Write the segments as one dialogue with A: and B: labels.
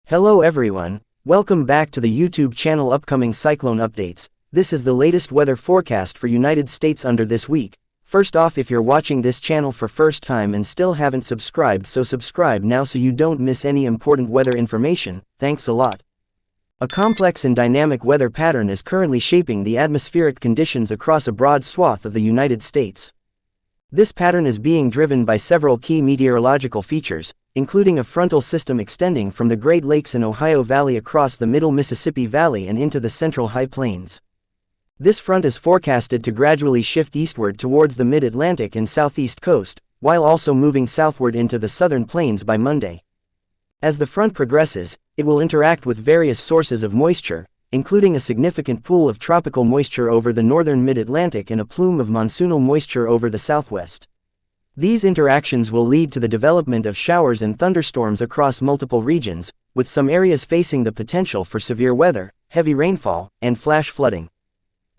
A: Hello everyone, welcome back to the YouTube channel Upcoming Cyclone Updates. This is the latest weather forecast for United States under this week. First off, if you're watching this channel for first time and still haven't subscribed, so subscribe now so you don't miss any important weather information. Thanks a lot. A complex and dynamic weather pattern is currently shaping the atmospheric conditions across a broad swath of the United States. This pattern is being driven by several key meteorological features, including a frontal system extending from the Great Lakes and Ohio Valley across the middle Mississippi Valley and into the central High Plains. This front is forecasted to gradually shift eastward towards the mid-Atlantic and southeast coast, while also moving southward into the southern plains by Monday. As the front progresses, it will interact with various sources of moisture, including a significant pool of tropical moisture over the northern mid-Atlantic and a plume of monsoonal moisture over the southwest. These interactions will lead to the development of showers and thunderstorms across multiple regions, with some areas facing the potential for severe weather, heavy rainfall, and flash flooding.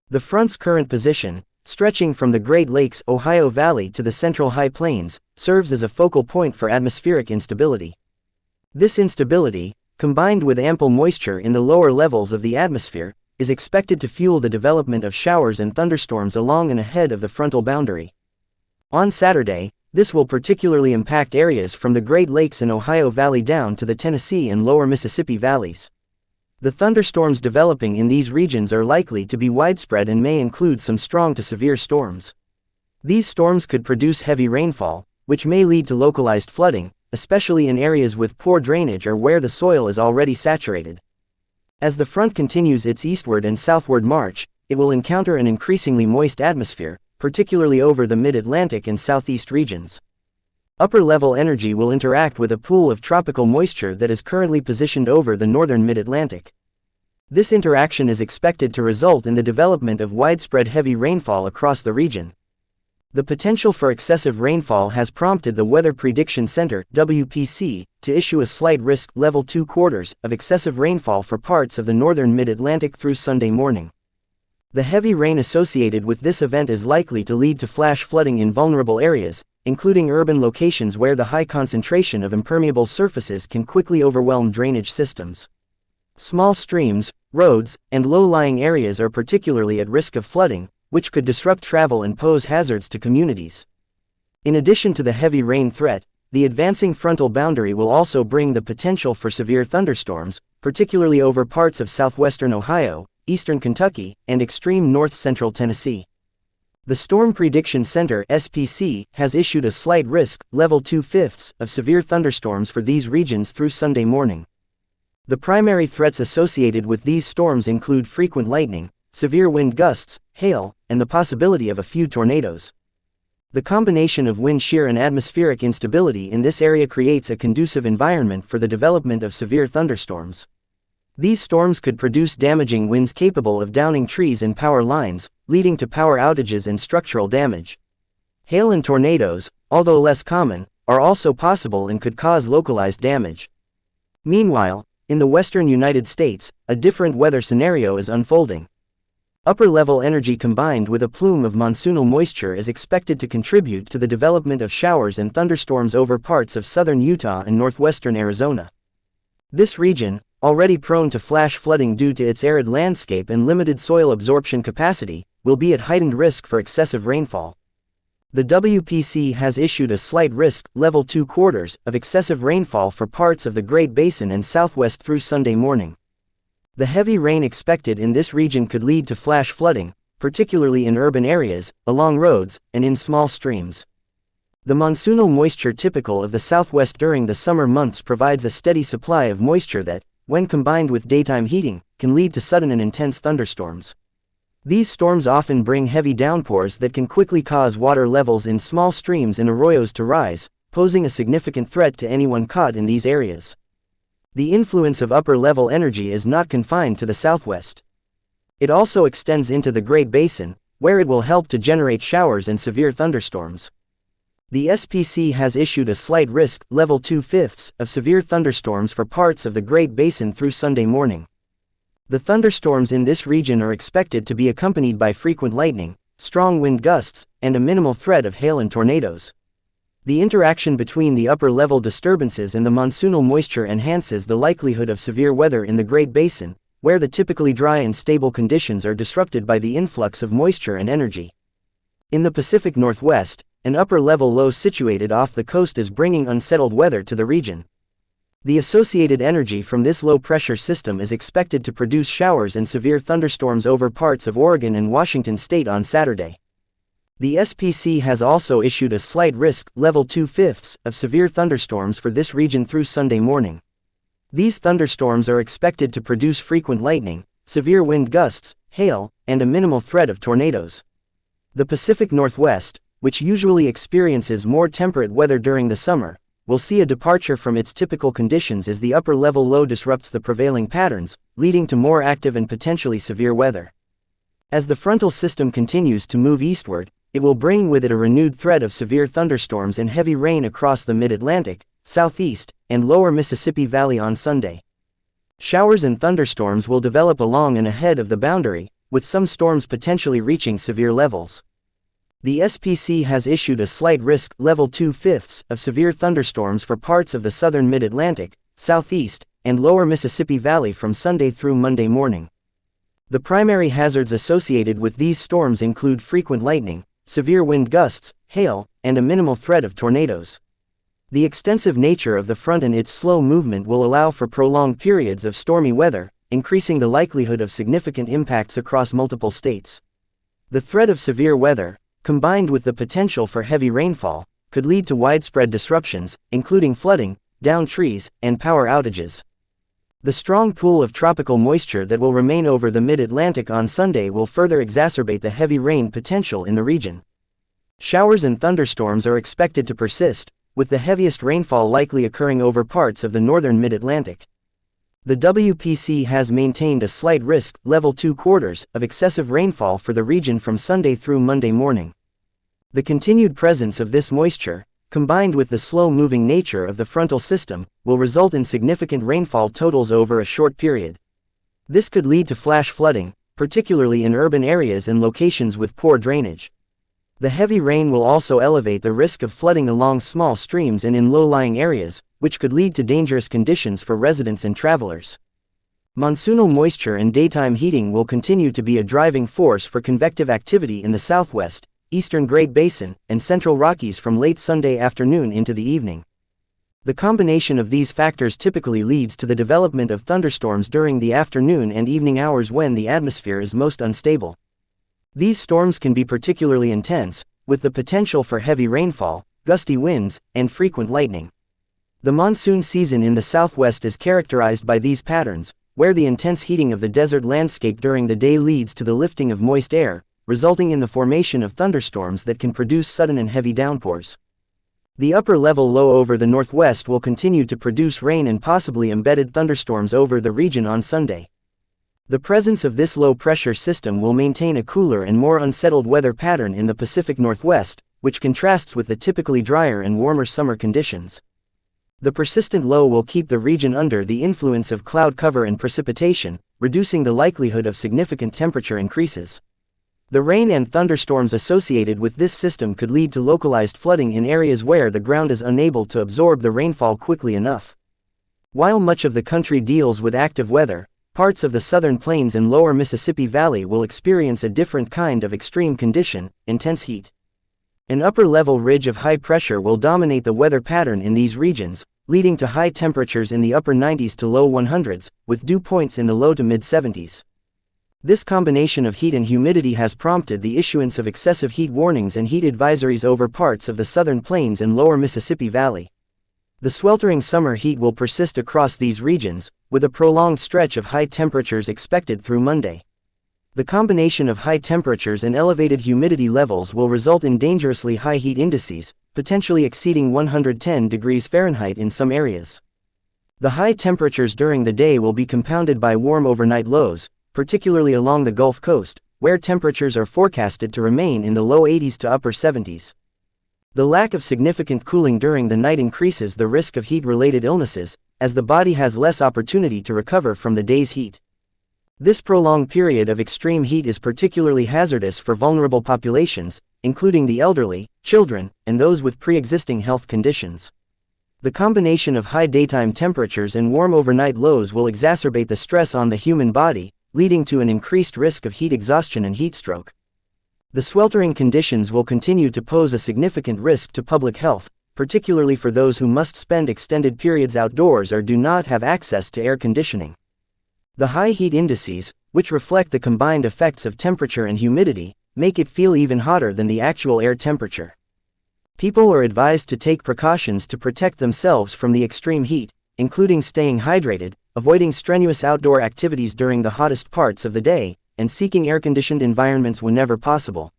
A: The front's current position, stretching from the Great Lakes, Ohio Valley to the central High Plains, serves as a focal point for atmospheric instability. This instability, combined with ample moisture in the lower levels of the atmosphere, is expected to fuel the development of showers and thunderstorms along and ahead of the frontal boundary. On Saturday, this will particularly impact areas from the Great Lakes and Ohio Valley down to the Tennessee and lower Mississippi valleys. The thunderstorms developing in these regions are likely to be widespread and may include some strong to severe storms. These storms could produce heavy rainfall, which may lead to localized flooding, especially in areas with poor drainage or where the soil is already saturated. As the front continues its eastward and southward march, it will encounter an increasingly moist atmosphere, particularly over the mid-Atlantic and southeast regions. Upper-level energy will interact with a pool of tropical moisture that is currently positioned over the northern mid-Atlantic. This interaction is expected to result in the development of widespread heavy rainfall across the region. The potential for excessive rainfall has prompted the Weather Prediction Center, WPC, to issue a slight risk Level 2 quarters of excessive rainfall for parts of the northern mid-Atlantic through Sunday morning. The heavy rain associated with this event is likely to lead to flash flooding in vulnerable areas, including urban locations where the high concentration of impermeable surfaces can quickly overwhelm drainage systems. Small streams, roads, and low-lying areas are particularly at risk of flooding, which could disrupt travel and pose hazards to communities. In addition to the heavy rain threat, the advancing frontal boundary will also bring the potential for severe thunderstorms, particularly over parts of southwestern Ohio, eastern Kentucky, and extreme north-central Tennessee. The Storm Prediction Center (SPC) has issued a slight risk, Level 2/5 of severe thunderstorms for these regions through Sunday morning. The primary threats associated with these storms include frequent lightning, severe wind gusts, hail, and the possibility of a few tornadoes. The combination of wind shear and atmospheric instability in this area creates a conducive environment for the development of severe thunderstorms. These storms could produce damaging winds capable of downing trees and power lines, leading to power outages and structural damage. Hail and tornadoes, although less common, are also possible and could cause localized damage. Meanwhile, in the western United States, a different weather scenario is unfolding. Upper-level energy combined with a plume of monsoonal moisture is expected to contribute to the development of showers and thunderstorms over parts of southern Utah and northwestern Arizona. This region, already prone to flash flooding due to its arid landscape and limited soil absorption capacity, will be at heightened risk for excessive rainfall. The WPC has issued a slight risk, Level 2 quarters, of excessive rainfall for parts of the Great Basin and Southwest through Sunday morning. The heavy rain expected in this region could lead to flash flooding, particularly in urban areas, along roads, and in small streams. The monsoonal moisture typical of the Southwest during the summer months provides a steady supply of moisture that, when combined with daytime heating, can lead to sudden and intense thunderstorms. These storms often bring heavy downpours that can quickly cause water levels in small streams and arroyos to rise, posing a significant threat to anyone caught in these areas. The influence of upper-level energy is not confined to the Southwest. It also extends into the Great Basin, where it will help to generate showers and severe thunderstorms. The SPC has issued a slight risk, Level 2/5 of severe thunderstorms for parts of the Great Basin through Sunday morning. The thunderstorms in this region are expected to be accompanied by frequent lightning, strong wind gusts, and a minimal threat of hail and tornadoes. The interaction between the upper-level disturbances and the monsoonal moisture enhances the likelihood of severe weather in the Great Basin, where the typically dry and stable conditions are disrupted by the influx of moisture and energy. In the Pacific Northwest, an upper-level low situated off the coast is bringing unsettled weather to the region. The associated energy from this low-pressure system is expected to produce showers and severe thunderstorms over parts of Oregon and Washington state on Saturday. The SPC has also issued a slight risk, level 2/5, of severe thunderstorms for this region through Sunday morning. These thunderstorms are expected to produce frequent lightning, severe wind gusts, hail, and a minimal threat of tornadoes. The Pacific Northwest, which usually experiences more temperate weather during the summer, will see a departure from its typical conditions as the upper-level low disrupts the prevailing patterns, leading to more active and potentially severe weather. As the frontal system continues to move eastward, it will bring with it a renewed threat of severe thunderstorms and heavy rain across the mid-Atlantic, southeast, and lower Mississippi Valley on Sunday. Showers and thunderstorms will develop along and ahead of the boundary, with some storms potentially reaching severe levels. The SPC has issued a slight risk, level 2/5, of severe thunderstorms for parts of the southern mid-Atlantic, southeast, and lower Mississippi Valley from Sunday through Monday morning. The primary hazards associated with these storms include frequent lightning, severe wind gusts, hail, and a minimal threat of tornadoes. The extensive nature of the front and its slow movement will allow for prolonged periods of stormy weather, increasing the likelihood of significant impacts across multiple states. The threat of severe weather, combined with the potential for heavy rainfall, could lead to widespread disruptions, including flooding, downed trees, and power outages. The strong pool of tropical moisture that will remain over the mid-Atlantic on Sunday will further exacerbate the heavy rain potential in the region. Showers and thunderstorms are expected to persist, with the heaviest rainfall likely occurring over parts of the northern mid-Atlantic. The WPC has maintained a slight risk, level 2/4, of excessive rainfall for the region from Sunday through Monday morning. The continued presence of this moisture, combined with the slow-moving nature of the frontal system, will result in significant rainfall totals over a short period. This could lead to flash flooding, particularly in urban areas and locations with poor drainage. The heavy rain will also elevate the risk of flooding along small streams and in low-lying areas, which could lead to dangerous conditions for residents and travelers. Monsoonal moisture and daytime heating will continue to be a driving force for convective activity in the southwest, eastern Great Basin, and central Rockies from late Sunday afternoon into the evening. The combination of these factors typically leads to the development of thunderstorms during the afternoon and evening hours when the atmosphere is most unstable. These storms can be particularly intense, with the potential for heavy rainfall, gusty winds, and frequent lightning. The monsoon season in the southwest is characterized by these patterns, where the intense heating of the desert landscape during the day leads to the lifting of moist air, resulting in the formation of thunderstorms that can produce sudden and heavy downpours. The upper-level low over the northwest will continue to produce rain and possibly embedded thunderstorms over the region on Sunday. The presence of this low-pressure system will maintain a cooler and more unsettled weather pattern in the Pacific Northwest, which contrasts with the typically drier and warmer summer conditions. The persistent low will keep the region under the influence of cloud cover and precipitation, reducing the likelihood of significant temperature increases. The rain and thunderstorms associated with this system could lead to localized flooding in areas where the ground is unable to absorb the rainfall quickly enough. While much of the country deals with active weather, parts of the southern plains and lower Mississippi Valley will experience a different kind of extreme condition, intense heat. An upper-level ridge of high pressure will dominate the weather pattern in these regions, leading to high temperatures in the upper 90s to low 100s, with dew points in the low to mid-70s. This combination of heat and humidity has prompted the issuance of excessive heat warnings and heat advisories over parts of the southern plains and lower Mississippi Valley. The sweltering summer heat will persist across these regions, with a prolonged stretch of high temperatures expected through Monday. The combination of high temperatures and elevated humidity levels will result in dangerously high heat indices, potentially exceeding 110 degrees Fahrenheit in some areas. The high temperatures during the day will be compounded by warm overnight lows, particularly along the Gulf Coast, where temperatures are forecasted to remain in the low 80s to upper 70s. The lack of significant cooling during the night increases the risk of heat-related illnesses, as the body has less opportunity to recover from the day's heat. This prolonged period of extreme heat is particularly hazardous for vulnerable populations, including the elderly, children, and those with pre-existing health conditions. The combination of high daytime temperatures and warm overnight lows will exacerbate the stress on the human body, leading to an increased risk of heat exhaustion and heat stroke. The sweltering conditions will continue to pose a significant risk to public health, particularly for those who must spend extended periods outdoors or do not have access to air conditioning. The high heat indices, which reflect the combined effects of temperature and humidity, make it feel even hotter than the actual air temperature. People are advised to take precautions to protect themselves from the extreme heat, including staying hydrated, avoiding strenuous outdoor activities during the hottest parts of the day, and seeking air-conditioned environments whenever possible.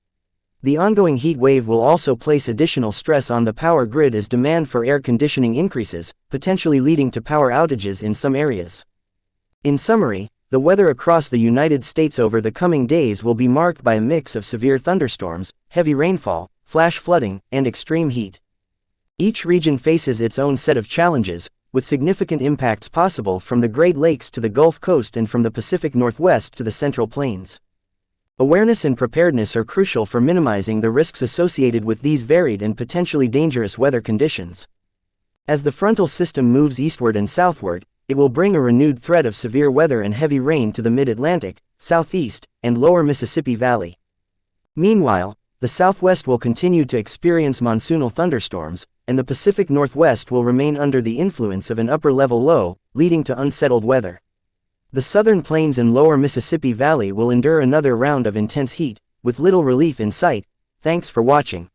A: The ongoing heat wave will also place additional stress on the power grid as demand for air conditioning increases, potentially leading to power outages in some areas. In summary, the weather across the United States over the coming days will be marked by a mix of severe thunderstorms, heavy rainfall, flash flooding, and extreme heat. Each region faces its own set of challenges, with significant impacts possible from the Great Lakes to the Gulf Coast and from the Pacific Northwest to the Central Plains. Awareness and preparedness are crucial for minimizing the risks associated with these varied and potentially dangerous weather conditions. As the frontal system moves eastward and southward, it will bring a renewed threat of severe weather and heavy rain to the Mid-Atlantic, Southeast, and Lower Mississippi Valley. Meanwhile, the Southwest will continue to experience monsoonal thunderstorms, and the Pacific Northwest will remain under the influence of an upper-level low, leading to unsettled weather. The Southern Plains and Lower Mississippi Valley will endure another round of intense heat, with little relief in sight. Thanks for watching.